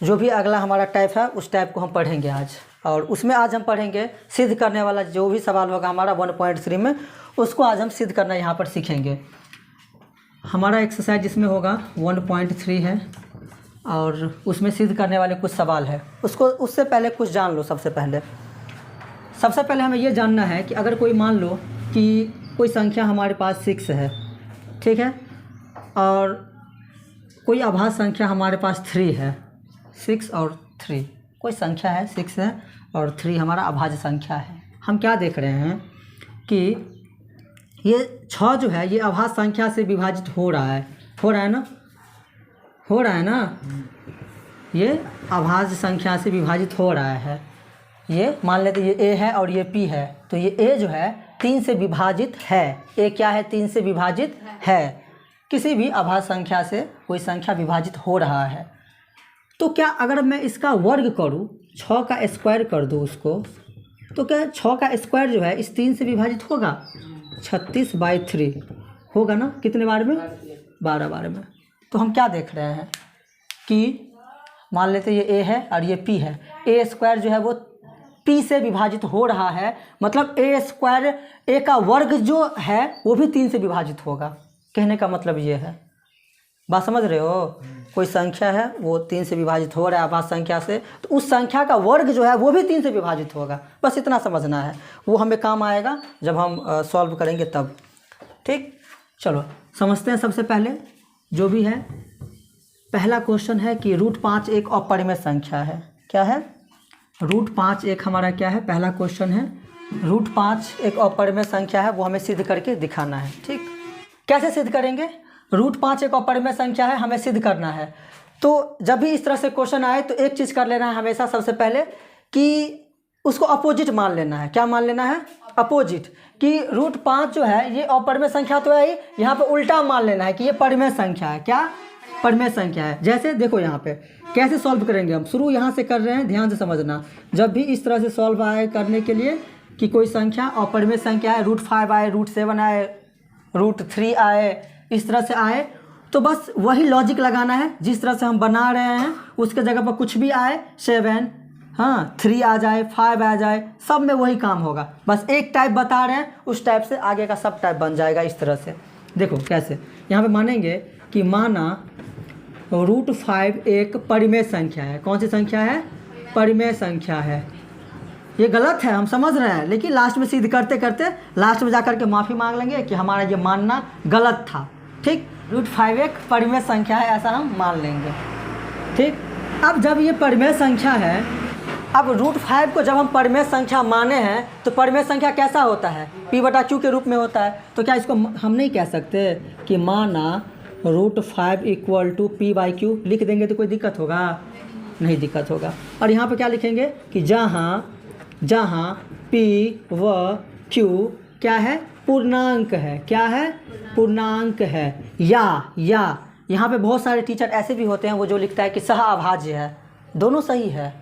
जो भी अगला हमारा टाइप है उस टाइप को हम पढ़ेंगे आज, और उसमें आज हम पढ़ेंगे सिद्ध करने वाला जो भी सवाल होगा हमारा 1.3 में, उसको आज हम सिद्ध करना यहाँ पर सीखेंगे। हमारा एक्सरसाइज जिसमें होगा 1.3 है और उसमें सिद्ध करने वाले कुछ सवाल है, उसको उससे पहले कुछ जान लो। सबसे पहले हमें ये जानना है कि अगर कोई मान लो कि कोई संख्या हमारे पास 6 है, ठीक है, और कोई अभाज्य संख्या हमारे पास 3 है, 6 और 3 कोई संख्या है, 6 है और 3 हमारा अभाज्य संख्या है। हम क्या देख रहे हैं कि ये 6 जो है ये अभाज्य संख्या से विभाजित हो रहा है ना, ये अभाज्य संख्या से विभाजित हो रहा है। ये मान लेते ये a है और ये p है, तो ये a जो है 3 से विभाजित है। a क्या है? 3 से विभाजित है। किसी भी अभाज्य संख्या से कोई संख्या विभाजित हो रहा है, तो क्या अगर मैं इसका वर्ग करूं, 6 का स्क्वायर कर दूं उसको, तो क्या 6 का स्क्वायर जो है इस 3 से विभाजित होगा? 36/3 होगा ना। कितने बार में? 12 बार में। तो हम क्या देख रहे हैं कि मान लेते ये a है और ये p है, a स्क्वायर जो है वो p से विभाजित हो रहा है, मतलब a स्क्वायर a का वर्ग जो है वो भी 3 से विभाजित होगा। कहने का मतलब ये है, बात समझ रहे हो? कोई संख्या है वो 3 से विभाजित हो रहा है अभाज्य संख्या से, तो उस संख्या का वर्ग जो है वो भी 3 से विभाजित होगा। बस इतना समझना है, वो हमें काम आएगा जब हम सॉल्व करेंगे तब। ठीक, चलो समझते हैं। सबसे पहले जो भी है, पहला क्वेश्चन है कि √5 एक अपरिमेय संख्या है। क्या है? √5 एक हमारा क्या है? पहला क्वेश्चन है √5 एक अपरिमेय संख्या है, वो हमें सिद्ध करके दिखाना है। ठीक, कैसे सिद्ध करेंगे? √5 एक अपरिमेय संख्या है, हमें सिद्ध करना है। तो जब भी इस तरह से क्वेश्चन आए तो एक चीज़ कर लेना है हमेशा, सबसे पहले कि उसको अपोजिट मान लेना है। क्या मान लेना है? अपोजिट। कि √5 जो है ये अपरिमेय संख्या तो है ही, यहाँ पे उल्टा मान लेना है कि ये परिमेय संख्या है। क्या? परिमेय संख्या है। जैसे देखो यहाँ पे कैसे सॉल्व करेंगे हम, शुरू यहाँ से कर रहे हैं, ध्यान से समझना। जब भी इस तरह से सॉल्व आए करने के लिए कि कोई संख्या अपरिमेय संख्या है, √5 आए, √7 आए, √3 आए, इस तरह से आए, तो बस वही लॉजिक लगाना है। जिस तरह से हम बना रहे हैं उसके जगह पर कुछ भी आए, 7, हाँ 3 आ जाए, 5 आ जाए, सब में वही काम होगा। बस एक टाइप बता रहे हैं, उस टाइप से आगे का सब टाइप बन जाएगा। इस तरह से देखो कैसे, यहाँ पे मानेंगे कि माना √5 एक परिमेय संख्या है। कौन सी संख्या है? परिमेय संख्या है। ये गलत है, हम समझ रहे हैं, लेकिन लास्ट में सिद्ध करते करते लास्ट में जाकर के माफ़ी मांग लेंगे कि हमारा ये मानना गलत था। ठीक, √5 एक परिमेय संख्या है, ऐसा हम मान लेंगे। ठीक, अब जब ये परिमेय संख्या है, अब √5 को जब हम परिमेय संख्या माने हैं तो परिमेय संख्या कैसा होता है? p/q के रूप में होता है। तो क्या इसको हम नहीं कह सकते कि माना √5 = p/q लिख देंगे तो कोई दिक्कत होगा? नहीं दिक्कत होगा। और यहाँ पे क्या लिखेंगे कि जहाँ p व q क्या है? पूर्णांक है। क्या है? पूर्णांक है। या यहाँ पे बहुत सारे टीचर ऐसे भी होते हैं वो जो लिखता है कि सह अभाज्य है। दोनों सही है,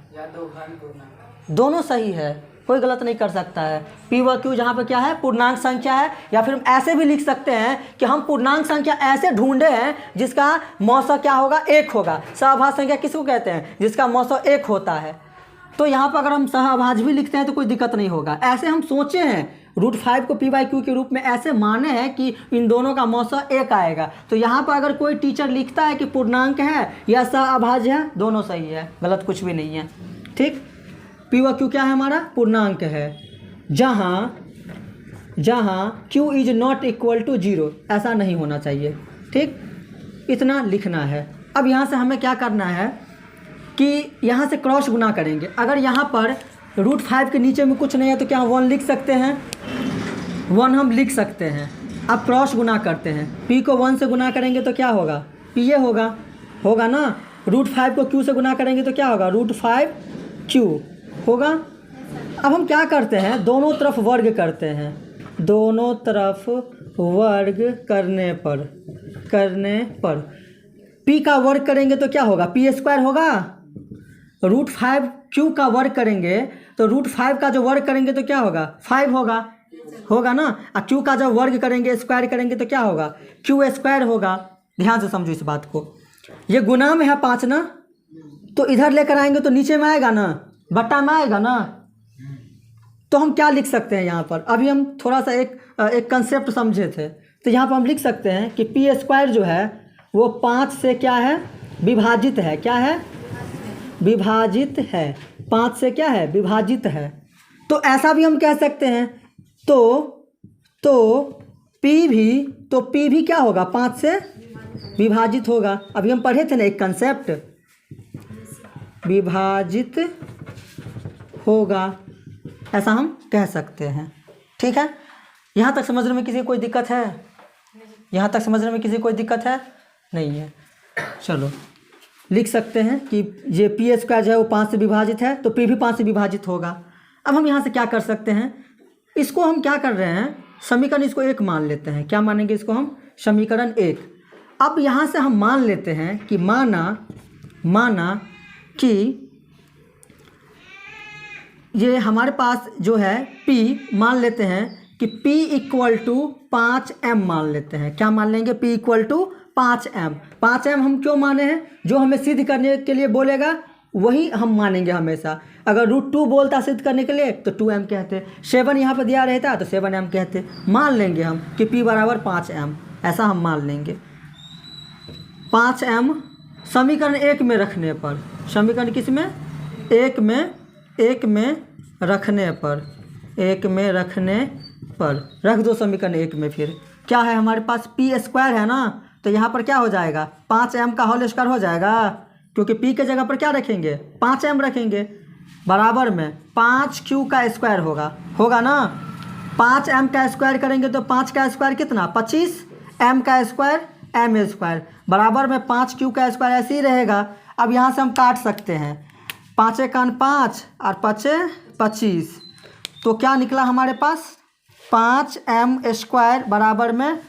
दोनों सही है, कोई गलत नहीं कर सकता है। p व q जहाँ पे क्या है? पूर्णांक संख्या है। या फिर हम ऐसे भी लिख सकते हैं कि हम पूर्णांक संख्या ऐसे ढूंढे हैं जिसका मौसा क्या होगा? 1 होगा। सहअभाज्य संख्या किसको कहते हैं? जिसका मौसा 1 होता है। तो यहाँ पर अगर हम सहअभाज्य भी लिखते हैं तो कोई दिक्कत नहीं होगा। ऐसे हम सोचे हैं, √5 को p/q के रूप में ऐसे माने हैं कि इन दोनों का मौसा 1 आएगा। तो यहाँ पर अगर कोई टीचर लिखता है कि पूर्णांक है या सहअभाज्य है, दोनों सही है, गलत कुछ भी नहीं है। ठीक, p व q क्या है? हमारा पूर्णांक है। जहाँ q ≠ 0, ऐसा नहीं होना चाहिए। ठीक, इतना लिखना है। अब यहाँ से हमें क्या करना है कि यहाँ से क्रॉस गुना करेंगे। अगर यहाँ पर √5 के नीचे में कुछ नहीं है तो क्या 1 लिख सकते हैं? 1 हम लिख सकते हैं। अब क्रॉस गुना करते हैं, p को 1 से गुना करेंगे तो क्या होगा? p ये होगा ना। √5 को q से गुना करेंगे तो क्या होगा? √5q होगा। अब हम क्या करते हैं? दोनों तरफ वर्ग करते हैं। दोनों तरफ वर्ग करने पर p का वर्ग करेंगे तो क्या होगा? p² होगा। √5q का वर्ग करेंगे तो √5 का जो वर्ग करेंगे तो क्या होगा? 5 होगा ना। और q का जब वर्ग करेंगे, स्क्वायर करेंगे तो क्या होगा? q² होगा। ध्यान से समझो इस बात को। ये गुना में है 5 ना, तो इधर लेकर आएंगे तो नीचे में आएगा ना, बट्टा में आएगा ना। तो हम क्या लिख सकते हैं यहाँ पर, अभी हम थोड़ा सा एक कंसेप्ट समझे थे, तो यहाँ पर हम लिख सकते हैं कि पी स्क्वायर जो है वो 5 से क्या है, विभाजित है। क्या है? विभाजित है। 5 से क्या है, विभाजित है। तो ऐसा भी हम कह सकते हैं। तो पी भी क्या होगा, 5 से विभाजित होगा। अभी हम पढ़े थे ना एक कंसेप्ट, विभाजित होगा, ऐसा हम कह सकते हैं। ठीक है, यहाँ तक समझने में किसी कोई दिक्कत है? यहाँ तक समझने में किसी कोई दिक्कत है? नहीं है। चलो लिख सकते हैं कि ये पी स्क्वायर जो है वो 5 से विभाजित है, तो पी भी 5 से विभाजित होगा। अब हम यहाँ से क्या कर सकते हैं, इसको हम क्या कर रहे हैं, समीकरण इसको 1 मान लेते हैं। क्या मानेंगे इसको हम, समीकरण 1। अब यहाँ से हम मान लेते हैं कि माना कि ये हमारे पास जो है P, मान लेते हैं कि P इक्वल टू 5m मान लेते हैं। क्या मान लेंगे, P equal to 5m। 5m हम क्यों माने हैं, जो हमें सिद्ध करने के लिए बोलेगा वही हम मानेंगे हमेशा। अगर √2 बोलता सिद्ध करने के लिए तो 2m कहते, 7 यहाँ पर दिया रहता तो 7m कहते। मान लेंगे हम कि P बराबर 5m, ऐसा हम मान लेंगे। 5m समीकरण 1 में रखने पर, समीकरण किस में, 1 में रखने पर रख दो समीकरण 1 में। फिर क्या है हमारे पास, पी स्क्वायर है ना, तो यहाँ पर क्या हो जाएगा, 5m का होल स्क्वायर हो जाएगा, क्योंकि p के जगह पर क्या रखेंगे, 5m रखेंगे, बराबर में 5q का स्क्वायर होगा ना। 5m का स्क्वायर करेंगे तो 5 का स्क्वायर कितना, 25, m का स्क्वायर m स्क्वायर, बराबर में 5q का स्क्वायर ऐसे ही रहेगा। अब यहाँ से हम काट सकते हैं, 5 एकान 5 और 5 25, तो क्या निकला हमारे पास, 5m स्क्वायर बराबर में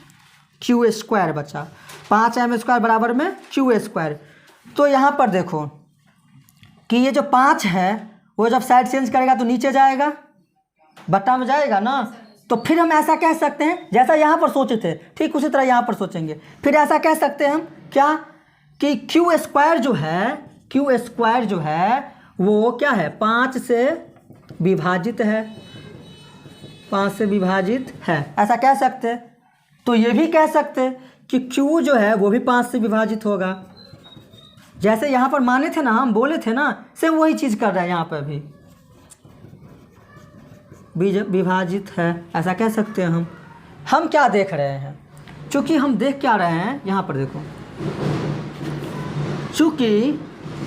q स्क्वायर बचा। 5m स्क्वायर बराबर में q स्क्वायर। तो यहाँ पर देखो कि ये जो 5 है वो जब साइड चेंज करेगा तो नीचे जाएगा, बट्टा में जाएगा ना। तो फिर हम ऐसा कह सकते हैं, जैसा यहाँ पर सोचे थे ठीक उसी तरह यहाँ पर सोचेंगे। फिर ऐसा कह सकते हैं हम क्या, कि q स्क्वायर जो है वो क्या है, 5 से विभाजित है, 5 से विभाजित है, ऐसा कह सकते हैं। तो ये भी कह सकते हैं कि q जो है वो भी 5 से विभाजित होगा। जैसे यहाँ पर माने थे ना, हम बोले थे ना, सेम वही चीज़ कर रहा है यहाँ पर भी, विभाजित है, ऐसा कह सकते हैं हम क्या देख रहे हैं, चूँकि हम देख क्या रहे हैं, यहाँ पर देखो, चूँकि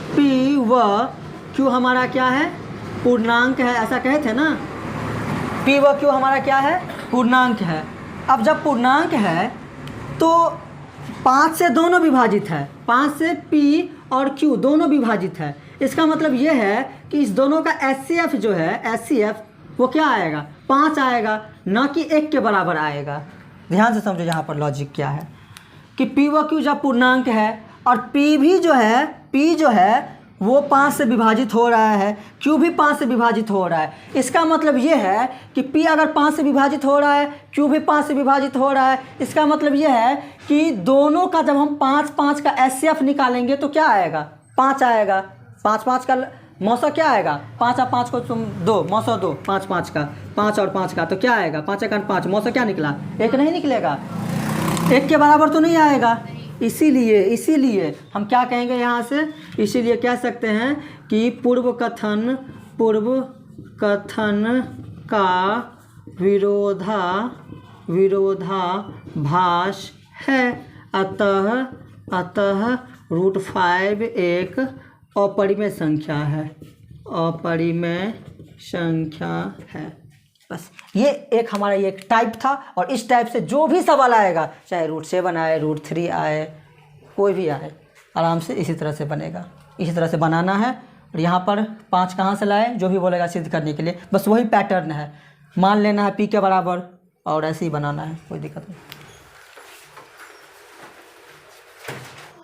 P व Q हमारा क्या है, पूर्णांक है, ऐसा कहे थे ना, P व Q हमारा क्या है, पूर्णांक है। अब जब पूर्णांक है तो 5 से दोनों विभाजित है, 5 से P और Q दोनों विभाजित है। इसका मतलब ये है कि इस दोनों का HCF जो है, HCF वो क्या आएगा, 5 आएगा, न कि 1 के बराबर आएगा। ध्यान से समझो यहाँ पर लॉजिक क्या है, कि P व Q जब पूर्णांक है और P जो है वो 5 से विभाजित हो रहा है, Q भी 5 से विभाजित हो रहा है। इसका मतलब ये है कि P अगर 5 से विभाजित हो रहा है, Q भी 5 से विभाजित हो रहा है, इसका मतलब ये है कि दोनों का जब हम 5 का HCF निकालेंगे तो क्या आएगा, 5 आएगा। 5 का मौसा क्या आएगा, 5 और 5 को तुम 2, मौसा 2, 5 का 5 और 5 का, तो क्या आएगा, 5 एकान 5, मौसा क्या निकला, 1 नहीं निकलेगा, 1 के बराबर तो नहीं आएगा। इसीलिए हम क्या कहेंगे यहाँ से, इसीलिए कह सकते हैं कि पूर्व कथन का विरोधाभास है। अतः √5 एक अपरिमेय संख्या है। बस ये एक हमारा ये एक टाइप था, और इस टाइप से जो भी सवाल आएगा, चाहे √7 आए, √3 आए, कोई भी आए, आराम से इसी तरह से बनेगा। इसी तरह से बनाना है। और यहाँ पर 5 कहाँ से लाए, जो भी बोलेगा सिद्ध करने के लिए, बस वही पैटर्न है, मान लेना है P के बराबर और ऐसे ही बनाना है, कोई दिक्कत नहीं।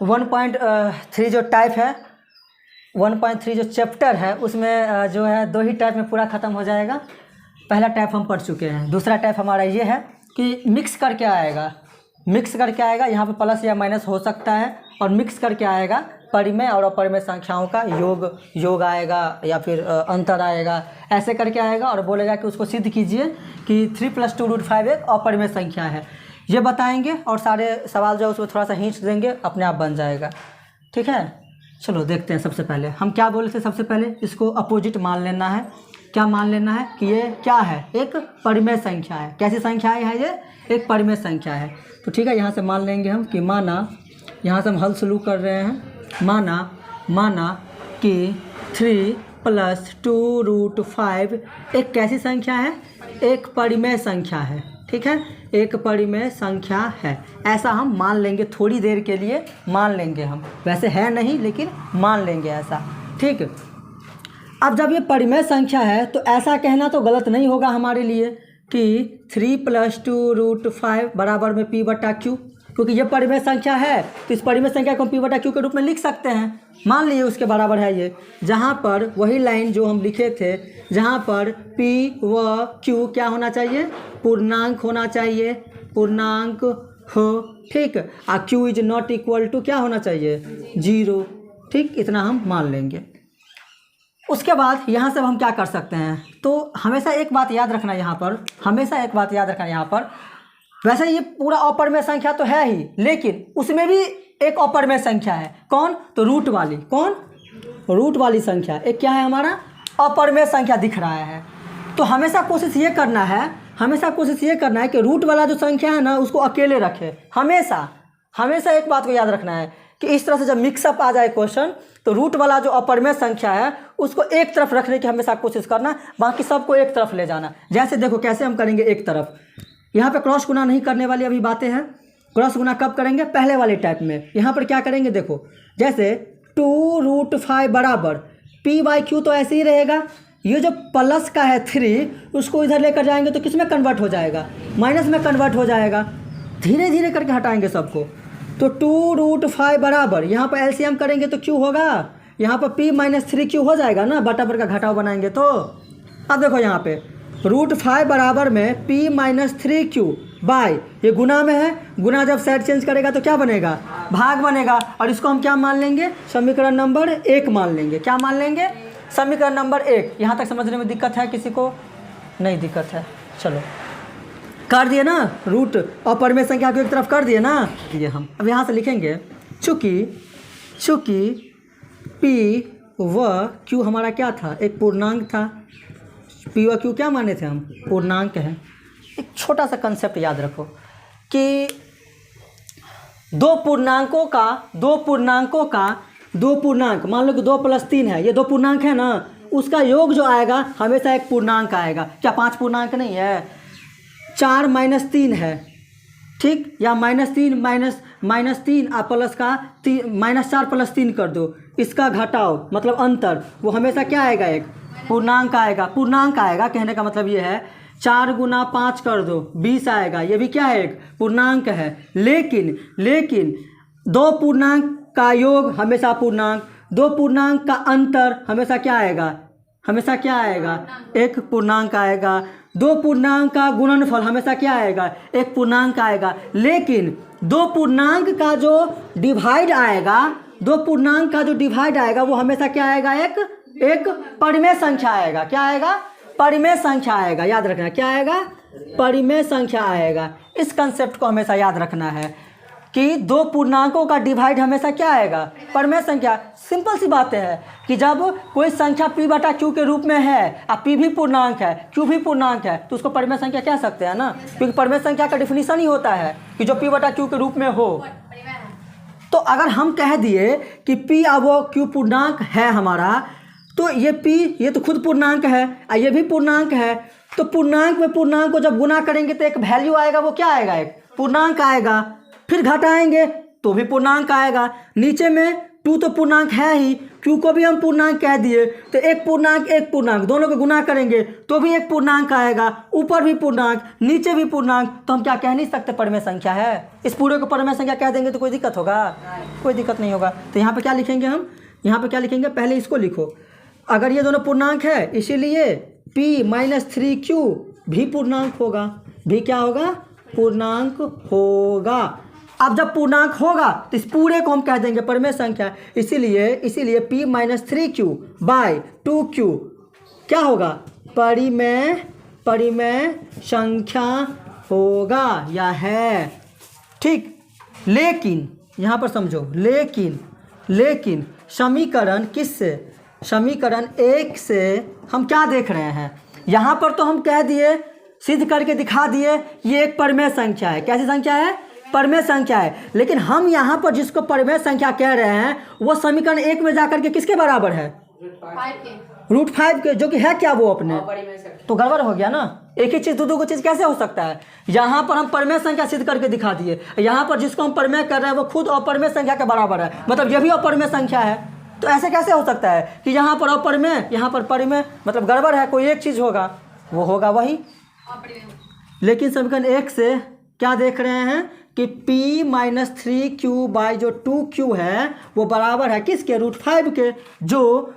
1.3 जो टाइप है, 1.3 जो चैप्टर है उसमें जो है 2 ही टाइप में पूरा ख़त्म हो जाएगा। पहला टाइप हम पढ़ चुके हैं। दूसरा टाइप हमारा ये है कि मिक्स करके आएगा, यहाँ पे प्लस या माइनस हो सकता है, और मिक्स करके आएगा परिमेय और अपरिमेय संख्याओं का योग आएगा या फिर अंतर आएगा, ऐसे करके आएगा और बोलेगा कि उसको सिद्ध कीजिए कि 3 + 2√5 एक अपरिमेय संख्या है। ये बताएंगे और सारे सवाल जो है उसमें थोड़ा सा हिंट देंगे, अपने आप बन जाएगा। ठीक है, चलो देखते हैं। सबसे पहले हम क्या बोले थे, सबसे पहले इसको अपोजिट मान लेना है। क्या मान लेना है कि ये क्या है, एक परिमेय संख्या है। कैसी संख्या है ये, एक परिमेय संख्या है। तो ठीक है, यहाँ से मान लेंगे हम कि माना, यहाँ से हम हल शुरू कर रहे हैं। माना कि 3 + 2√5 एक कैसी संख्या है, एक परिमेय संख्या है। ठीक है, एक परिमेय संख्या है, ऐसा हम मान लेंगे। थोड़ी देर के लिए मान लेंगे हम, वैसे है नहीं लेकिन मान लेंगे ऐसा। ठीक, अब जब ये परिमेय संख्या है तो ऐसा कहना तो गलत नहीं होगा हमारे लिए कि 3 + 2√5 बराबर में p/q, क्योंकि ये परिमेय संख्या है तो इस परिमेय संख्या को हम p/q के रूप में लिख सकते हैं। मान लीजिए उसके बराबर है ये, जहाँ पर वही लाइन जो हम लिखे थे, जहाँ पर p व q क्या होना चाहिए, पूर्णांक होना चाहिए, पूर्णांक हो। ठीक, और q is not equal to क्या होना चाहिए, 0। ठीक, इतना हम मान लेंगे। उसके बाद यहाँ से हम क्या कर सकते हैं, तो हमेशा एक बात याद रखना यहाँ पर, हमेशा एक बात याद रखना यहाँ पर, वैसे ये पूरा अपरिमेय संख्या तो है ही, लेकिन उसमें भी एक अपरिमेय संख्या है। कौन, तो रूट वाली। कौन, रूट वाली संख्या एक क्या है, हमारा अपरिमेय संख्या दिख रहा है। तो हमेशा कोशिश ये करना है, हमेशा कोशिश ये करना है कि रूट वाला जो संख्या है ना उसको अकेले रखे। हमेशा एक बात को याद रखना है कि इस तरह से जब मिक्सअप आ जाए क्वेश्चन, तो रूट वाला जो अपरिमेय संख्या है उसको एक तरफ रखने की हमेशा कोशिश करना, बाकी सबको एक तरफ ले जाना। जैसे देखो कैसे हम करेंगे, एक तरफ यहाँ पे क्रॉस गुना नहीं करने वाली अभी बातें हैं। क्रॉस गुना कब करेंगे, पहले वाले टाइप में। यहाँ पर क्या करेंगे, देखो जैसे 2√5 बराबर p/q तो ऐसे ही रहेगा। ये जो प्लस का है 3, उसको इधर लेकर जाएंगे तो किस में कन्वर्ट हो जाएगा, माइनस में कन्वर्ट हो जाएगा। धीरे धीरे करके हटाएंगे सबको। तो 2√5 बराबर, यहाँ पर एलसीएम करेंगे तो q होगा, यहाँ पर p - 3q हो जाएगा ना, बटा पर का घटाव बनाएंगे तो। अब देखो यहाँ पे √5 बराबर में p - 3q बाय, ये गुना में है, गुना जब साइड चेंज करेगा तो क्या बनेगा, भाग बनेगा। और इसको हम क्या मान लेंगे, समीकरण नंबर 1 मान लेंगे। क्या मान लेंगे, समीकरण नंबर 1। यहाँ तक समझने में दिक्कत है किसी को, नहीं दिक्कत है, चलो कर दिए ना, रूट अपरिमेय संख्या को एक तरफ कर दिए ना। ये हम अब यहाँ से लिखेंगे, चूँकि p व q हमारा क्या था, एक पूर्णांक था। p व q क्या माने थे हम, पूर्णांक है। एक छोटा सा कंसेप्ट याद रखो कि दो पूर्णांक मान लो कि 2 + 3 है, ये 2 पूर्णांक है ना, उसका योग जो आएगा हमेशा एक पूर्णांक आएगा। क्या 5 पूर्णांक नहीं है, 4 - 3 है। ठीक, या -3 और प्लस का -4 + 3 कर दो, इसका घटाव मतलब अंतर, वो हमेशा क्या आएगा, एक पूर्णांक आएगा। कहने का मतलब ये है 4 × 5 कर दो 20 आएगा, ये भी क्या है, एक पूर्णांक है। लेकिन 2 पूर्णांक का योग हमेशा पूर्णांक, 2 पूर्णांक का अंतर हमेशा क्या आएगा, एक पूर्णांक आएगा। 2 पूर्णांक का गुणनफल हमेशा क्या आएगा, एक पूर्णांक आएगा। लेकिन 2 पूर्णांक का जो डिवाइड आएगा, वो हमेशा क्या आएगा, एक परिमेय संख्या आएगा। क्या आएगा, परिमेय संख्या आएगा। याद रखना, क्या आएगा, परिमेय संख्या आएगा। इस कंसेप्ट को हमेशा याद रखना है कि 2 पूर्णांकों का डिवाइड हमेशा क्या आएगा, परिमेय संख्या। सिंपल सी बात है कि जब कोई संख्या p/q के रूप में है और p भी पूर्णांक है, q भी पूर्णांक है, तो उसको परिमेय संख्या कह सकते हैं ना, क्योंकि परिमेय संख्या का डिफिनीशन ही होता है कि जो p/q के रूप में हो। तो अगर हम कह दिए कि p और q पूर्णांक है हमारा, तो ये p ये तो खुद पूर्णांक है और ये भी पूर्णांक है। तो पूर्णांक में पूर्णांक को जब गुना करेंगे तो एक वैल्यू आएगा, वो क्या आएगा, एक पूर्णांक आएगा। फिर घटाएंगे तो भी पूर्णांक आएगा। नीचे में 2 तो पूर्णांक है ही, q को भी हम पूर्णांक कह दिए, तो एक पूर्णांक दोनों को गुना करेंगे तो भी एक पूर्णांक आएगा। ऊपर भी पूर्णांक, नीचे भी पूर्णांक, तो हम क्या कह नहीं सकते, परिमेय संख्या है। इस पूरे को परिमेय संख्या कह देंगे तो कोई दिक्कत होगा, कोई दिक्कत नहीं होगा। तो यहाँ पे क्या लिखेंगे हम, यहाँ पे क्या लिखेंगे, पहले इसको लिखो। अगर ये दोनों पूर्णांक है, इसीलिए p - 3q भी पूर्णांक होगा, भी क्या होगा, पूर्णांक होगा। अब जब पूर्णांक होगा तो इस पूरे को हम कह देंगे परिमेय संख्या, इसीलिए p minus 3q bye 2q क्या होगा, परिमेय संख्या होगा या है, ठीक। लेकिन यहाँ पर समझो, लेकिन समीकरण किससे, समीकरण 1 से हम क्या देख रहे हैं, यहाँ पर तो हम कह दिए, सिद्ध करके दिखा दिए ये एक परिमेय संख्या है। कैसी संख्या है, परिमेय संख्या है। लेकिन हम यहाँ पर जिसको परिमेय संख्या कह रहे हैं वो समीकरण 1 में जाकर के किसके बराबर है, √5 के, जो कि है क्या वो अपने, तो गड़बड़ हो गया ना। एक ही चीज़ दो चीज़ कैसे हो सकता है। यहाँ पर हम परिमेय संख्या सिद्ध करके दिखा दिए, यहाँ पर जिसको हम परिमेय कर रहे हैं वो खुद अपरिमेय संख्या के बराबर है, मतलब ये भी अपरिमेय संख्या है। तो ऐसे कैसे हो सकता है कि यहाँ पर अपरिमेय यहाँ पर परिमेय, मतलब गड़बड़ है, कोई एक चीज़ होगा, वो होगा वही। लेकिन समीकरण 1 से क्या देख रहे हैं कि p माइनस 3q बाई जो 2q है वो बराबर है किसके, √5 के, जो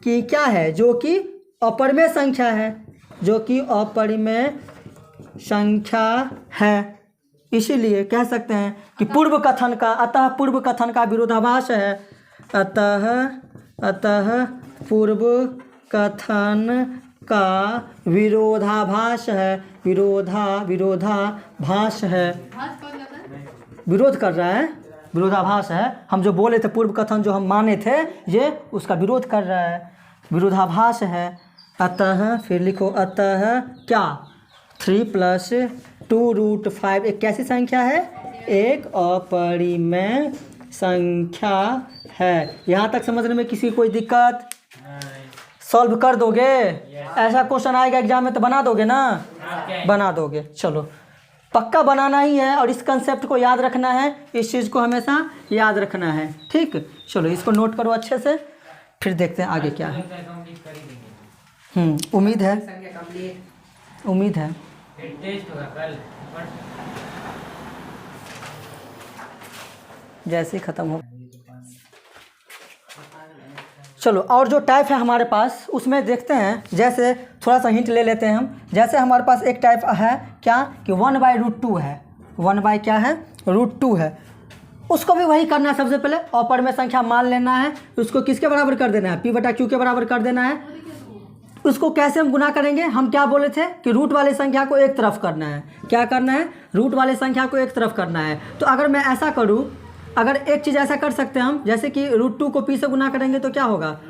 कि क्या है, जो कि अपरिमेय संख्या है, जो कि अपरिमेय संख्या है। इसीलिए कह सकते हैं कि पूर्व कथन का विरोधाभास है, अतः पूर्व कथन का विरोधाभास है, विरोधाभास है, विरोध कर रहा है, विरोधाभास है। हम जो बोले थे पूर्व कथन जो हम माने थे ये उसका विरोध कर रहा है, विरोधाभास है। अतः फिर लिखो, अतः क्या 3 + 2√5 एक कैसी संख्या है, एक अपरिमेय संख्या है। यहाँ तक समझने में किसी कोई दिक्कत, सॉल्व कर दोगे, ऐसा क्वेश्चन आएगा एग्जाम में तो बना दोगे ना, बना दोगे। चलो पक्का बनाना ही है और इस कंसेप्ट को याद रखना है, इस चीज़ को हमेशा याद रखना है, ठीक। चलो इसको नोट करो अच्छे से, फिर देखते हैं आगे क्या है। उम्मीद है जैसे ही ख़त्म हो। चलो और जो टाइप है हमारे पास उसमें देखते हैं, जैसे थोड़ा सा हिंट ले लेते हैं हम। जैसे हमारे पास एक टाइप है क्या कि 1/√2 है, 1 क्या है, √2 है। उसको भी वही करना है, सबसे पहले अपरिमेय संख्या मान लेना है, उसको किसके बराबर कर देना है, p/q के बराबर कर देना है। उसको कैसे हम गुना करेंगे, हम क्या बोले थे कि रूट वाली संख्या को एक तरफ करना है। क्या करना है, रूट वाली संख्या को एक तरफ करना है। तो अगर मैं ऐसा करूँ, अगर एक चीज़ ऐसा कर सकते हैं हम, जैसे कि √2 को p से गुना करेंगे तो क्या होगा,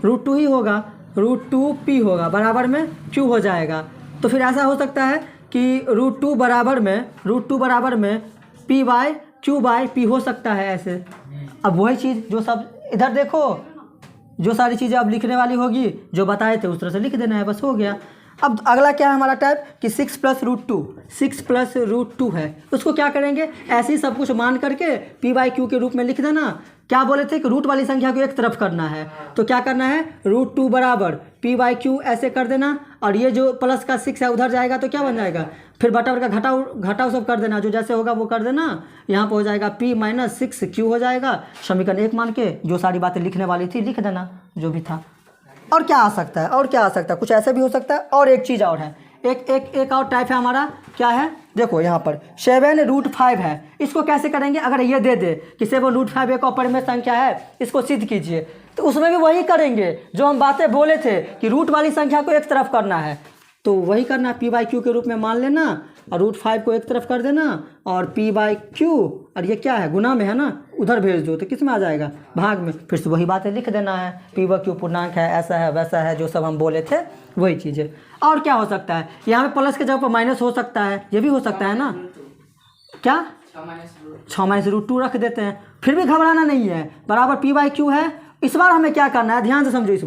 √2 ही होगा, √2p होगा, बराबर में q हो जाएगा। तो फिर ऐसा हो सकता है कि √2 बराबर में p/q/p हो सकता है ऐसे। अब वही चीज़ जो सब इधर देखो, जो सारी चीज़ें अब लिखने वाली होगी जो बताए थे उस तरह से लिख देना है, बस हो गया। अब अगला क्या है हमारा टाइप कि 6 + √2 है। उसको क्या करेंगे, ऐसे ही सब कुछ मान करके p/q के रूप में लिख देना। क्या बोले थे कि रूट वाली संख्या को एक तरफ करना है, तो क्या करना है, √2 बराबर p/q ऐसे कर देना, और ये जो प्लस का 6 है उधर जाएगा तो क्या बन जाएगा, फिर बटा का घटाव सब कर देना, जो जैसे होगा वो कर देना। यहाँ पर हो जाएगा p - 6q हो जाएगा, समीकरण 1 मान के जो सारी बातें लिखने वाली थी लिख देना जो भी था। और क्या आ सकता है, कुछ ऐसे भी हो सकता है। और एक चीज़ और है, एक और टाइप है हमारा, क्या है, देखो यहाँ पर 7√5 है। इसको कैसे करेंगे, अगर ये दे दे कि 7√5 एक अपरिमेय संख्या है, इसको सिद्ध कीजिए, तो उसमें भी वही करेंगे जो हम बातें बोले थे कि रूट वाली संख्या को एक तरफ करना है। तो वही करना, p/q के रूप में मान लेना और √5 को एक तरफ कर देना, और p/q, और ये क्या है, गुना में है ना, उधर भेज दो तो किस में आ जाएगा, भाग में। फिर से वही बातें लिख देना है, p/q पूर्णांक है, ऐसा है वैसा है, जो सब हम बोले थे वही चीज़ें। और क्या हो सकता है, यहाँ पे प्लस के जगह पर माइनस हो सकता है, ये भी हो सकता है ना, क्या 6 - √2 रख देते हैं, फिर भी घबराना नहीं है, बराबर p/q है। इस बार हमें क्या करना है, ध्यान से समझो, इस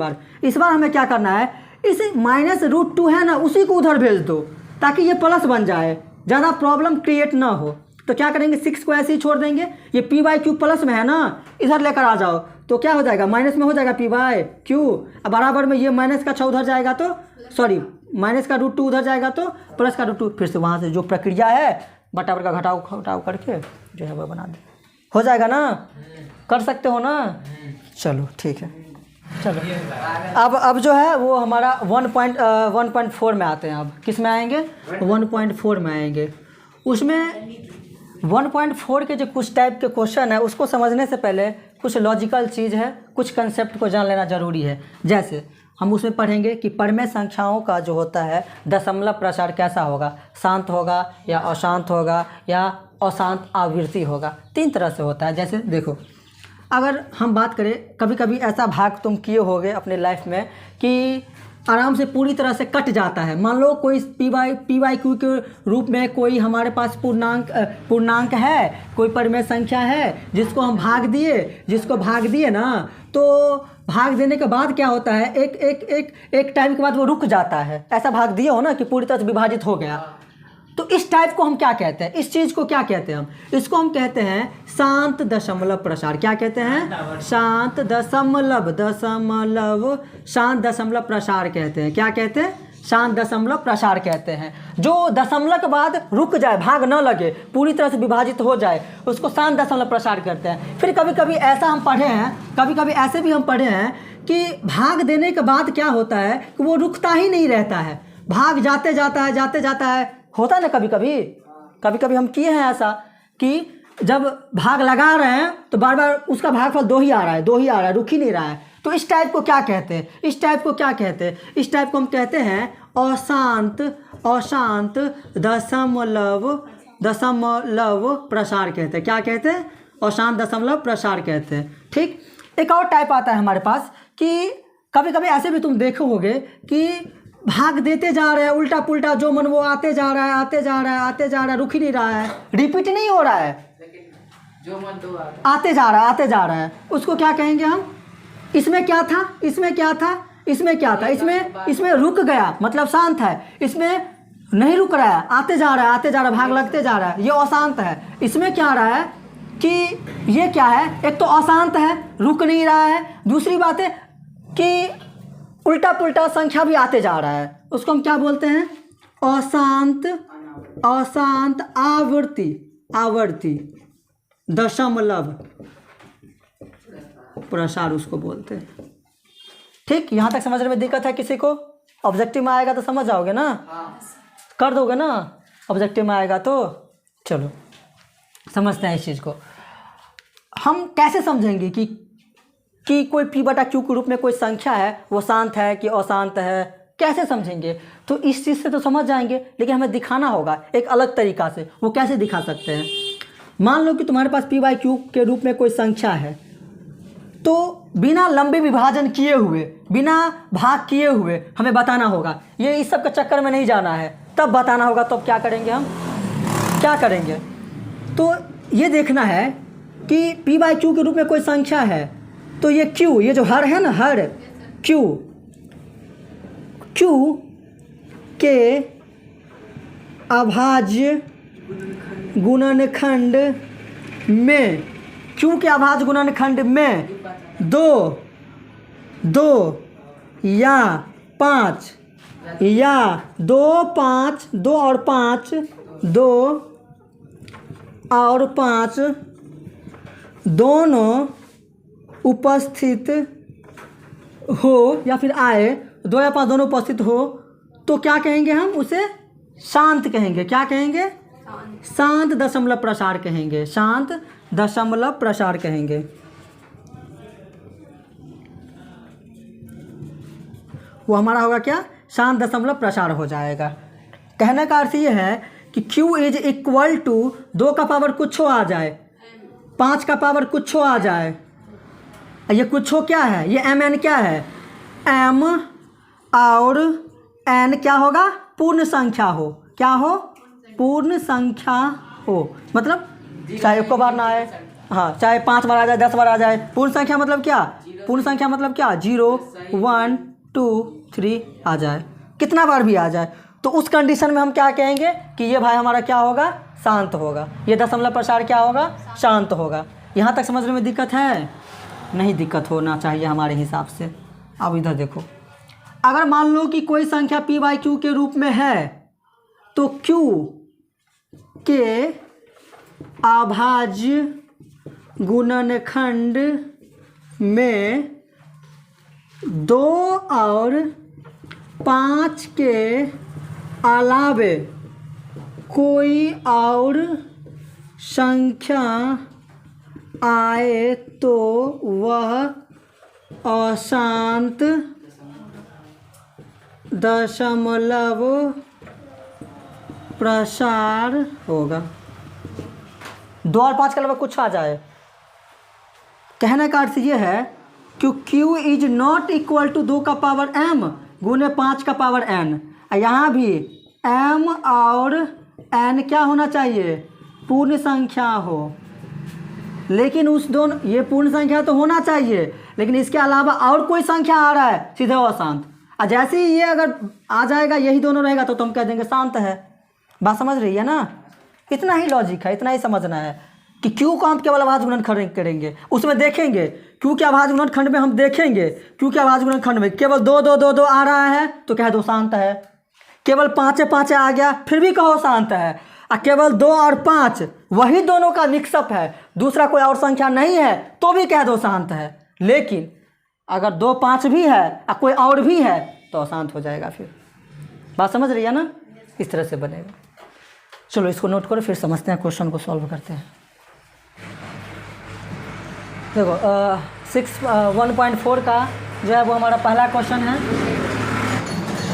बार हमें क्या करना है, इस -√2 है ना, उसी को उधर भेज दो ताकि ये प्लस बन जाए, ज़्यादा प्रॉब्लम क्रिएट ना हो। तो क्या करेंगे, 6 को ऐसे ही छोड़ देंगे, ये p/q प्लस में है ना, इधर लेकर आ जाओ तो क्या हो जाएगा, माइनस में हो जाएगा p/q, अब बराबर में ये माइनस का 6 उधर जाएगा तो, सॉरी माइनस का √2 उधर जाएगा तो प्लस का √2, फिर से वहाँ से जो प्रक्रिया है बराबर का घटाव करके जो है वो बना दे, हो जाएगा ना, कर सकते हो ना। चलो ठीक है, चलो अब जो है वो हमारा 1.4 में आते हैं। अब किस में आएंगे, 1.4 में आएंगे। उसमें 1.4 के जो कुछ टाइप के क्वेश्चन है उसको समझने से पहले कुछ लॉजिकल चीज़ है, कुछ कंसेप्ट को जान लेना ज़रूरी है। जैसे हम उसमें पढ़ेंगे कि परमेय संख्याओं का जो होता है दशमलव प्रसार कैसा होगा, शांत होगा या अशांत होगा या अशांत आवृत्ति होगा। 3 तरह से होता है। जैसे देखो, अगर हम बात करें, कभी कभी ऐसा भाग तुम किए होगे अपने लाइफ में कि आराम से पूरी तरह से कट जाता है। मान लो कोई पी वाई क्यू के रूप में कोई हमारे पास पूर्णांक है, कोई परमेय संख्या है जिसको हम भाग दिए ना, तो भाग देने के बाद क्या होता है, एक टाइम के बाद वो रुक जाता है। ऐसा भाग दिया हो ना कि पूरी तरह से विभाजित हो गया, तो इस टाइप को हम क्या कहते हैं, इस चीज़ को क्या कहते हैं हम, इसको हम कहते हैं शांत दशमलव प्रसार। क्या कहते हैं? शांत दशमलव प्रसार कहते हैं। क्या कहते हैं? शांत दशमलव प्रसार कहते हैं। जो दशमलव के बाद रुक जाए, भाग न लगे, पूरी तरह से विभाजित हो जाए, उसको शांत दशमलव प्रसार कहते हैं। फिर कभी कभी ऐसा हम पढ़े हैं, कभी कभी ऐसे भी हम पढ़े हैं कि भाग देने के बाद क्या होता है कि वो रुकता ही नहीं रहता है, भाग जाते जाता है। होता है ना, कभी कभी हम किए हैं ऐसा कि जब भाग लगा रहे हैं तो बार बार उसका भागफल 2 ही आ रहा है, रुक ही नहीं रहा है। तो इस टाइप को क्या कहते हैं? इस टाइप को हम कहते हैं अशांत दशमलव प्रसार कहते हैं। क्या कहते हैं? अशांत दशमलव प्रसार कहते हैं। ठीक। एक और टाइप आता है हमारे पास कि कभी कभी ऐसे भी तुम देखो होगे कि भाग देते जा रहे हैं, उल्टा पुल्टा जो मन वो आते जा रहा है, रुक ही नहीं रहा है, रिपीट नहीं हो रहा है, जो मन तो आते जा रहा है। उसको क्या कहेंगे हम? इसमें क्या था, इसमें रुक गया मतलब शांत है, इसमें नहीं रुक रहा है, आते जा रहा है, भाग लगते जा रहा है, ये अशांत है। इसमें क्या रहा है कि ये क्या है, एक तो अशांत है, रुक नहीं रहा है, दूसरी बात है कि उल्टा पुल्टा संख्या भी आते जा रहा है। उसको हम क्या बोलते हैं? अशांत आवृत्ति दशमलव प्रसार उसको बोलते हैं। ठीक। यहाँ तक समझने में दिक्कत है किसी को? ऑब्जेक्टिव में आएगा तो समझ जाओगे ना, कर दोगे ना, ऑब्जेक्टिव में आएगा तो। चलो समझते हैं इस चीज़ को। हम कैसे समझेंगे कि कोई P/Q के रूप में कोई संख्या है वो शांत है कि अशांत है, कैसे समझेंगे? तो इस चीज़ से तो समझ जाएंगे, लेकिन हमें दिखाना होगा एक अलग तरीक़ा से। वो कैसे दिखा सकते हैं? मान लो कि तुम्हारे पास P/Q के रूप में कोई संख्या है, तो बिना लंबे विभाजन किए हुए, बिना भाग किए हुए हमें बताना होगा। ये इस सब के चक्कर में नहीं जाना है, तब बताना होगा। तो क्या करेंगे हम? तो ये देखना है कि P/Q के रूप में कोई संख्या है, तो ये Q, ये जो हर है ना, हर Q के अभाज्य गुणनखंड में, Q के अभाज्य गुणनखंड में 2 या 5 दोनों उपस्थित हो या फिर आए, 2 या 5 दोनों उपस्थित हो, तो क्या कहेंगे हम? उसे शांत कहेंगे। क्या कहेंगे? शांत दशमलव प्रसार कहेंगे। शांत दशमलव प्रसार कहेंगे। वो हमारा होगा क्या? शांत दशमलव प्रसार हो जाएगा। कहने का अर्थ ये है कि Q इज इक्वल टू 2 का पावर कुछ आ जाए, 5 का पावर कुछ आ जाए, ये कुछ क्या है? ये mn क्या है? m और n क्या होगा? पूर्ण संख्या हो। क्या हो? पूर्ण संख्या हो। मतलब चाहे 1 बार ना आए, हाँ, चाहे 5 बार आ जाए, 10 बार आ जाए। पूर्ण संख्या मतलब क्या? 0 1 2 3 आ जाए, कितना बार भी आ जाए, तो उस कंडीशन में हम क्या कहेंगे कि ये भाई हमारा क्या होगा? शांत होगा। ये दशमलव प्रसार क्या होगा? शांत होगा। यहाँ तक समझने में दिक्कत है? नहीं दिक्कत होना चाहिए हमारे हिसाब से। अब इधर देखो, अगर मान लो कि कोई संख्या P/Q के रूप में है, तो Q के अभाज्य गुणनखंड में 2 और 5 के अलावे कोई और संख्या आए तो वह अशांत दशमलव प्रसार होगा। 2 और 5 के अलावा कुछ आ जाए। कहने का अर्थ ये है कि q is not equal to 2 का पावर m गुने 5 का पावर n। यहाँ भी m और n क्या होना चाहिए? पूर्ण संख्या हो। लेकिन उस दोनों, ये पूर्ण संख्या तो होना चाहिए, लेकिन इसके अलावा और कोई संख्या आ रहा है, सीधे वो अशांत। और जैसे ही ये अगर आ जाएगा, यही दोनों रहेगा, तो हम कह देंगे शांत है। बात समझ रही है ना? इतना ही लॉजिक है, इतना ही समझना है कि क्यू को हम केवल अभाज्य गुणनखंड करेंगे, उसमें देखेंगे क्यू के अभाज्य गुणनखंड में हम देखेंगे क्यू के अभाज्य गुणनखंड में केवल 2 2 2 2 आ रहा है तो कह दो शांत है। केवल 5 5 आ गया फिर भी कहो शांत है। और केवल 2 और 5 वही दोनों का मिक्सअप है, दूसरा कोई और संख्या नहीं है, तो भी कह दो शांत है। लेकिन अगर 2 5 भी है और कोई और भी है तो अशांत हो जाएगा। फिर बात समझ रही है ना? इस तरह से बनेगा। चलो इसको नोट करो, फिर समझते हैं, क्वेश्चन को सॉल्व करते हैं। देखो 1.4 का जो है वो हमारा पहला क्वेश्चन है।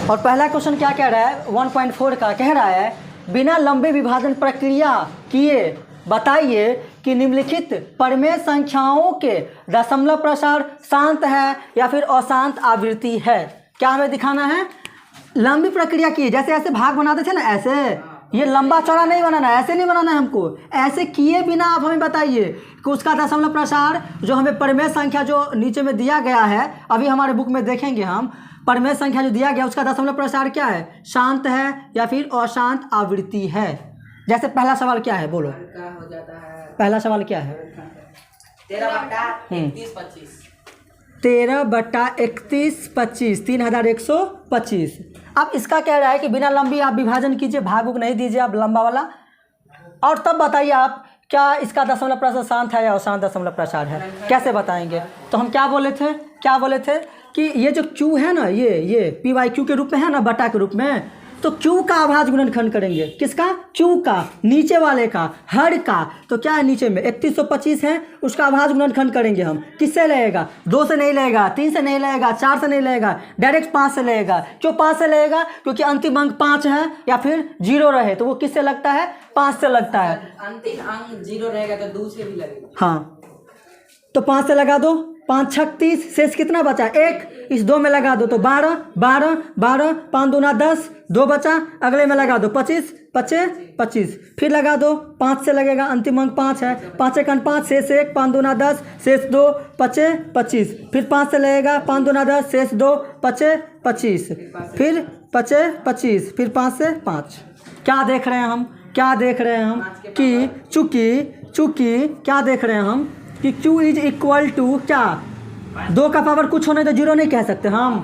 और पहला क्वेश्चन क्या कह रहा है? 1.4 का कह रहा है बिना लंबे विभाजन प्रक्रिया किए बताइए कि निम्नलिखित परिमेय संख्याओं के दशमलव प्रसार शांत है या फिर अशांत आवृत्ति है। क्या हमें दिखाना है? लंबी प्रक्रिया की, जैसे ऐसे भाग बनाते थे ना, ऐसे, ये लंबा चौड़ा नहीं बनाना है, ऐसे नहीं बनाना है हमको। ऐसे किए बिना आप हमें बताइए कि उसका दशमलव प्रसार जो हमें परिमेय संख्या जो नीचे में दिया गया है, अभी हमारे बुक में देखेंगे हम, परिमेय संख्या जो दिया गया उसका दशमलव प्रसार क्या है? शांत है या फिर अशांत आवृत्ति है। जैसे पहला सवाल क्या है, बोलो। हो जाता है। पहला सवाल क्या है? 13/31/25। 13/31/25 3125। अब इसका कह रहा है कि बिना लंबी आप विभाजन कीजिए, भाग उग नहीं दीजिए आप लंबा वाला, और तब बताइए आप क्या इसका दशमलव प्रसार शांत है या अशांत दशमलव प्रसार है। कैसे बताएंगे? तो हम क्या बोले थे कि ये जो Q है ना, ये PYQ के रूप में है ना, बटा के रूप में, तो Q का अभाज्य गुणनखंड करेंगे। किसका? Q का, नीचे वाले का, हर का। तो क्या है नीचे में 3125 है, उसका अभाज्य गुणनखंड करेंगे हम। किससे लेगा? 2 से नहीं लेगा, 3 से नहीं लेगा, 4 से नहीं लेगा, डायरेक्ट 5 से लेगा। क्यों 5 से लेगा? क्योंकि अंतिम अंक 5 है या फिर 0 रहे तो वो किससे लगता है? 5 से लगता है। अंतिम अंक 0 रहेगा तो 2 से भी लगेगा। हाँ, तो 5 से लगा दो, 5 6 30, शेष कितना बचा? 1, इस 2 में लगा दो तो 12 12 12, 5 दूना 10, 2 बचा, अगले में लगा दो 25 25 25, फिर लगा दो, 5 से लगेगा, अंतिम अंक 5 है, 5 1 5, शेष 1, 5 दूना 10, शेष 2, 25 25, फिर 5 से लगेगा, 5 दूना 10, शेष 2, 25 25, फिर 25 25, फिर 5 से 5। क्या देख रहे हैं हम? कि चूंकि क्या देख रहे हैं हम कि Q इज इक्वल टू क्या? 2 का पावर कुछ होने तो 0 नहीं कह सकते हम,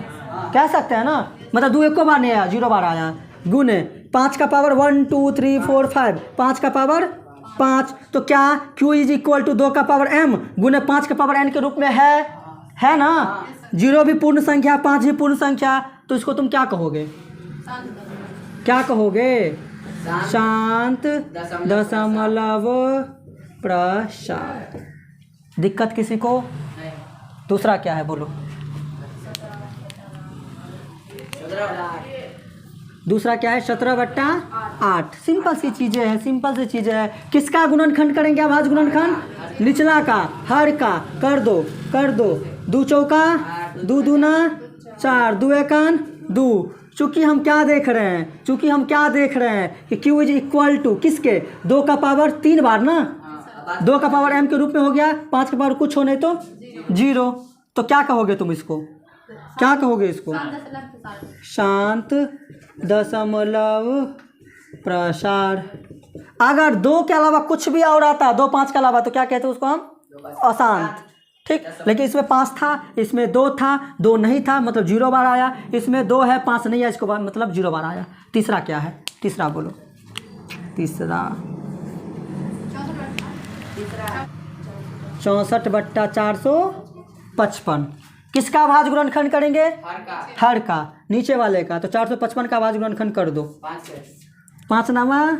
कह सकते हैं ना, मतलब 2 एको बार नहीं आया, 0 बार आया, गुने 5 का पावर 1 2 3 4 5, 5 का पावर 5, तो क्या Q इज इक्वल टू 2 का पावर m गुने 5 का पावर n के रूप में है ना। 0 भी पूर्ण संख्या, 5 भी पूर्ण संख्या, तो इसको तुम क्या कहोगे? शांत दशमलव प्रसार। दिक्कत किसी को? दूसरा क्या है, बोलो। दूसरा क्या है? 17/8। सिंपल सी चीज़ें हैं। किसका गुणनखंड करेंगे? अभाज्य गुणनखंड। निचला का, हर का, कर दो 2 चौका 2 दूना 4, 2 एकान 2। चूँकि हम क्या देख रहे हैं कि Q इज इक्वल टू किसके? 2 का पावर 3 बार ना, 2 का पावर m के रूप में हो गया, 5 का पावर कुछ होने तो 0। तो क्या कहोगे तुम इसको? शांत दशमलव प्रसार। अगर 2 के अलावा कुछ भी और आता, 2 5 के अलावा, तो क्या कहते हैं उसको हम? अशांत। ठीक, लेकिन इसमें 5 था, इसमें 2 था, 2 नहीं था, मतलब 0 बार आया। इसमें 2 है, 5 नहीं है, इसको मतलब 0 बार आया। तीसरा क्या है? तीसरा बोलो। तीसरा 64/455। किसका अभाज्य गुणनखंड करेंगे? हर का, नीचे वाले का। तो 455 का अभाज्य गुणनखंड कर दो। 5 नामा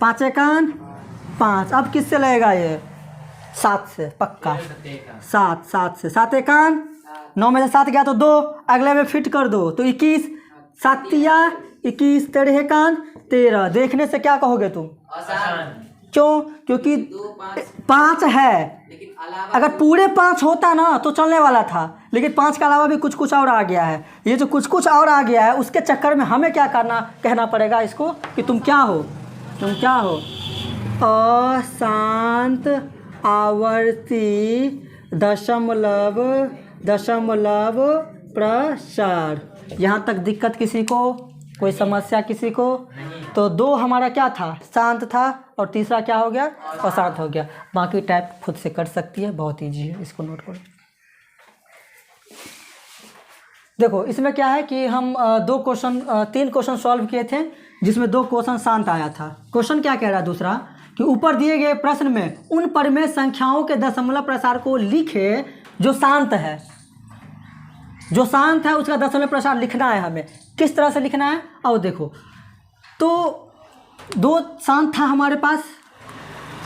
5 एकान 5। अब किससे लगेगा ये? 7 से पक्का। 7 से 7 एकान 9 में से 7 गया तो 2, अगले में फिट कर दो तो 21। 7 तिया 21, 13 एकान 13। देखने से क्या कहोगे तुम? आसान। क्यों? क्योंकि 5 है। लेकिन अलावा अगर पूरे 5 होता ना तो चलने वाला था, लेकिन 5 के अलावा भी कुछ कुछ और आ गया है। ये जो कुछ कुछ और आ गया है उसके चक्कर में हमें क्या कहना पड़ेगा इसको कि तुम क्या हो? तुम क्या हो? अशांत आवर्ती दशमलव प्रसार। यहाँ तक दिक्कत किसी को? कोई समस्या किसी को? तो 2 हमारा क्या था? शांत था, और तीसरा क्या हो गया? अशांत हो गया। बाकी टाइप खुद से कर सकती है, बहुत ईजी है, इसको नोट करो। देखो इसमें क्या है कि हम 3 क्वेश्चन सॉल्व किए थे, जिसमें 2 क्वेश्चन शांत आया था। क्वेश्चन क्या कह रहा है दूसरा कि ऊपर दिए गए प्रश्न में उन परिमेय संख्याओं के दशमलव प्रसार को लिखे जो शांत है। जो शांत है उसका दशमलव प्रसार लिखना है हमें। किस तरह से लिखना है? और देखो तो 2 शांत था हमारे पास,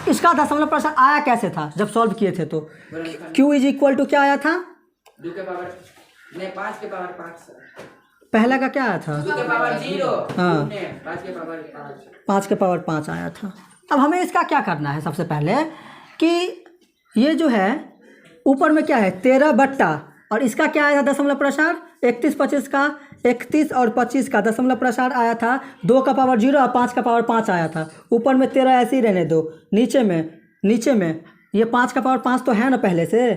इसका दशमलव प्रसार आया कैसे था जब सॉल्व किए थे? तो Q इज इक्वल टू क्या आया था? 2 के पावर नहीं 5 के पावर 5। पहला का क्या आया था? 2 के पावर 0। हाँ। 5 के पावर 5। 5 के पावर 5 आया था। अब हमें इसका क्या करना है? सबसे पहले कि ये जो है ऊपर में क्या है? 13 बट्टा, और इसका क्या आया था दशमलव प्रसार? 31 25 का 31 और 25 का दशमलव प्रसार आया था 2 का पावर 0 और 5 का पावर 5 आया था। ऊपर में 13 ऐसे ही रहने दो। नीचे में ये 5 का पावर 5 तो है ना पहले से?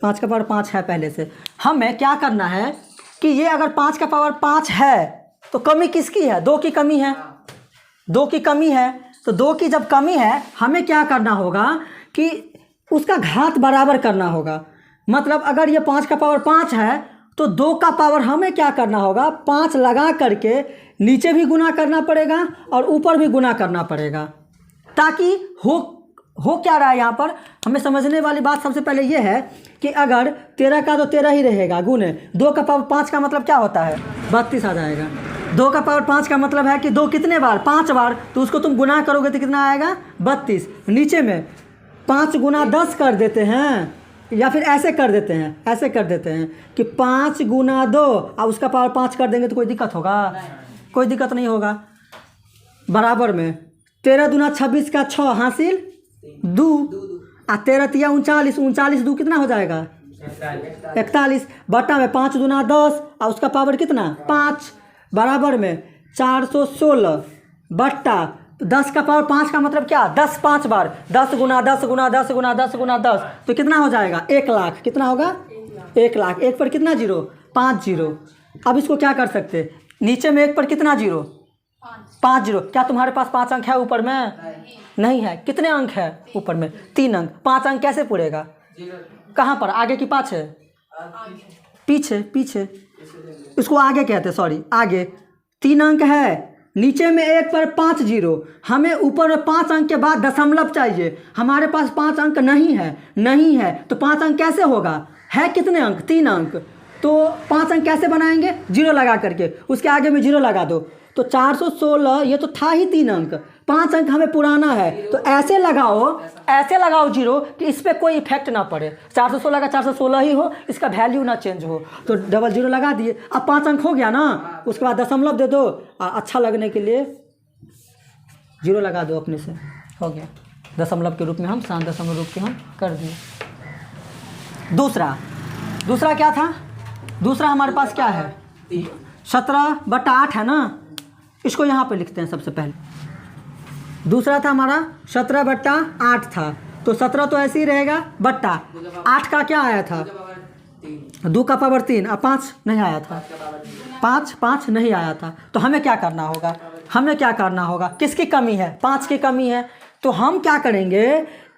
5 का पावर 5 है पहले से। हमें क्या करना है कि ये अगर 5 का पावर 5 है तो कमी किसकी है? 2 की कमी है। 2 की कमी है, तो 2 की जब कमी है हमें क्या करना होगा कि उसका घात बराबर करना होगा। मतलब अगर ये 5 का पावर 5 है तो 2 का पावर हमें क्या करना होगा? 5 लगा करके नीचे भी गुना करना पड़ेगा और ऊपर भी गुना करना पड़ेगा, ताकि हो क्या रहा है यहाँ पर हमें समझने वाली बात सबसे पहले ये है कि अगर 13 का तो 13 ही रहेगा गुने 2 का पावर 5 का मतलब क्या होता है? 32 आ जाएगा। 2 का पावर 5 का मतलब है कि 2 कितने बार? 5 बार, तो उसको तुम गुना करोगे तो कितना आएगा? 32। नीचे में 5 गुना 10 कर देते हैं, या फिर ऐसे कर देते हैं कि 5 गुना 2 और उसका पावर 5 कर देंगे तो कोई दिक्कत होगा? कोई दिक्कत नहीं होगा। बराबर में 13 दूना 26 का 6 हासिल 2 और 13 तिया 39, 39 2 कितना हो जाएगा? 41। बट्टा में 5 दूना 10 और उसका पावर कितना? 5। बराबर में 416 बट्टा 10 का पावर 5 का मतलब क्या? 10 5 बार, 10 गुना 10 गुना 10 गुना 10 गुना 10, तो कितना हो जाएगा? 1 लाख। कितना होगा? 1 लाख। 1 पर कितना जीरो? 5 जीरो। अब इसको क्या कर सकते? नीचे में 1 पर कितना जीरो? 5 जीरो। क्या तुम्हारे पास 5 अंक है ऊपर में? नहीं है। कितने अंक है ऊपर में? 3 अंक। 5 अंक कैसे पूरेगा? कहाँ पर? आगे की पाछे? पीछे। इसको आगे कहते हैं, सॉरी आगे। 3 अंक है, नीचे में 1 पर 5 जीरो। हमें ऊपर में 5 अंक के बाद दशमलव चाहिए। हमारे पास 5 अंक नहीं है तो 5 अंक कैसे होगा? है कितने अंक? 3 अंक। तो 5 अंक कैसे बनाएंगे? जीरो लगा करके, उसके आगे में जीरो लगा दो। तो 416 ये तो था ही 3 अंक, 5 अंक हमें पुराना है, तो ऐसे लगाओ जीरो कि इस पर कोई इफेक्ट ना पड़े। 416 का 416 ही हो, इसका वैल्यू ना चेंज हो। तो डबल जीरो लगा दिए। अब 5 अंक हो गया ना, उसके बाद दशमलव दे दो, अच्छा लगने के लिए जीरो लगा दो अपने से, हो गया। दशमलव के रूप में हम शांत दशमलव रूप के हम कर दिए। दूसरा क्या था? दूसरा हमारे पास क्या है? 17/8 है ना, इसको यहाँ पे लिखते हैं सबसे पहले। दूसरा था हमारा 17/8 था, तो 17 तो ऐसे ही रहेगा, बट्टा 8 का क्या आया था? 2 का पावर 3 और 5 नहीं आया था। 5 नहीं आया था। तो हमें क्या करना होगा? किसकी कमी है? 5 की कमी है। तो हम क्या करेंगे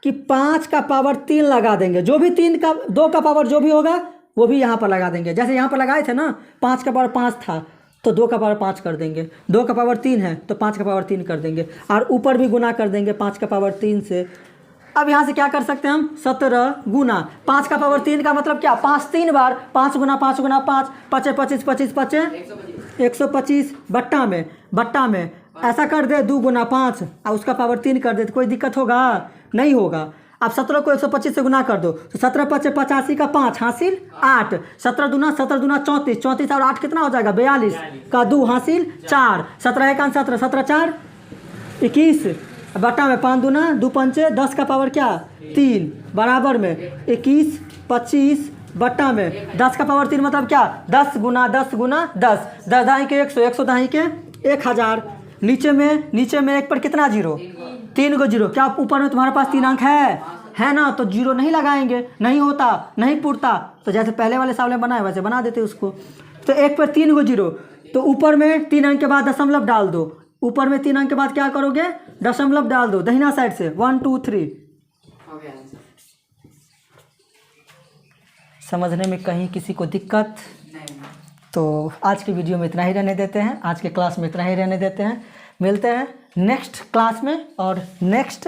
कि 5 का पावर 3 लगा देंगे। जो भी 2 का पावर जो भी होगा वो भी यहाँ पर लगा देंगे। जैसे यहाँ पर लगाए थे ना, 5 का पावर 5 था तो 2 का पावर 5 कर देंगे। 2 का पावर 3 है तो 5 का पावर 3 कर देंगे, और ऊपर भी गुना कर देंगे 5 का पावर 3 से। अब यहाँ से क्या कर सकते हैं हम? 17 गुना 5 का पावर 3 का मतलब क्या? 5 3 बार, 5 गुना 5 5 5 25 25 25 125 बट्टा में ऐसा कर दे 2 गुना 5 और उसका पावर 3 कर दे तो कोई दिक्कत होगा? नहीं होगा। अब 17 को 125 से गुना कर दो तो 17 पचे 85 का 5 हासिल 8, 17 दूना 34, 34 और 8 कितना हो जाएगा? 42 का 2 हासिल 4, 17 1 17, 17 4 21, बटा में 5 दूना 2 पंचे 10 का पावर क्या? 3 बराबर में 21 25 बट्टा में 10 का पावर 3 मतलब क्या? 10 गुना 10 गुना 10, 10 दाई के 100, 100 दाई के 1000। नीचे में 1 पर कितना जीरो? 3 गो जीरो। क्या ऊपर में तुम्हारे पास 3 अंक है ना? तो जीरो नहीं लगाएंगे, नहीं होता, नहीं पुरता। तो जैसे पहले वाले सवाल में बनाए वैसे बना देते उसको। तो 1 पर 3 गो जीरो, तो ऊपर में 3 अंक के बाद दशमलव डाल दो। ऊपर में 3 अंक के बाद क्या करोगे? दशमलव डाल दो दाहिना साइड से 1 2 3। हो गया आंसर। समझने में कहीं किसी को दिक्कत? नहीं। तो आज की वीडियो में इतना ही रहने देते हैं, आज के क्लास में इतना ही रहने देते हैं। मिलते हैं नेक्स्ट क्लास में और नेक्स्ट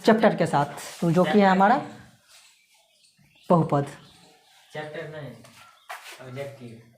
चैप्टर के साथ, तो जो कि है हमारा बहुपद। चैप्टर नहीं, ऑब्जेक्टिव।